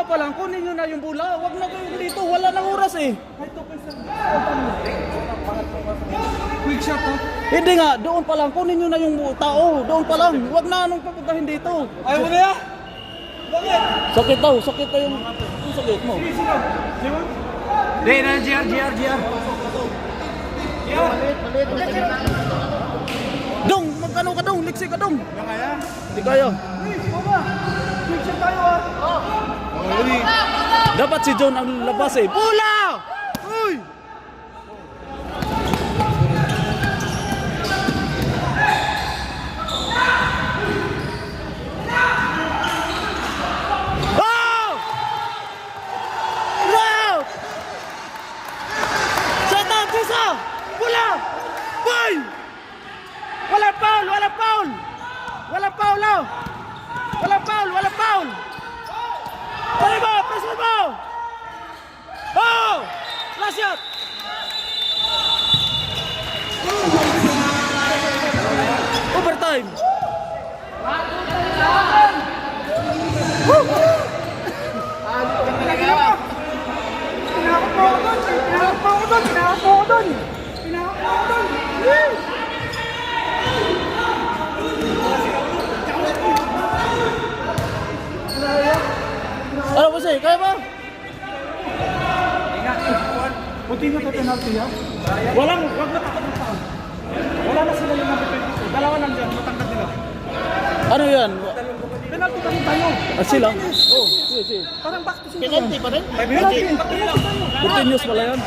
pa lang, kunin nyo na yung bola. Wag na kayo dito, wala nang oras eh. Quick shot ha? Hindi nga, doon pa lang, kunin nyo na yung tao. Doon pa lang, wag na anong papuntahin dito. Ayaw mo na yan? Bakit? Sakit daw yung sakit mo. Hindi na, GR. Dong, magkano ka dong? Liksi ka dong. Hindi kaya? Hindi kaya. Quick shot tayo ha? Dapat si John ang labas eh. Bola! Uy! Oh! Round! Set up, Tisa! Bola! Boy! Walang foul! Walang foul! Walang foul! Oh! Walang foul! Walang foul! Pwede mo! Press mo! Oh! Last shot! Overtime! Ano ba siya? Kaya ba? Puti na ito penalty ha? Wag na takot ng tao. Wala na sila yung number 22. Dalawa lang dyan, matangkad nila. Ano yan? Penalty pa rin tayo. Ah, sila? Oh, sige. Parang back to sila. Penalty pa rin? Penalty. Continuous pala yan.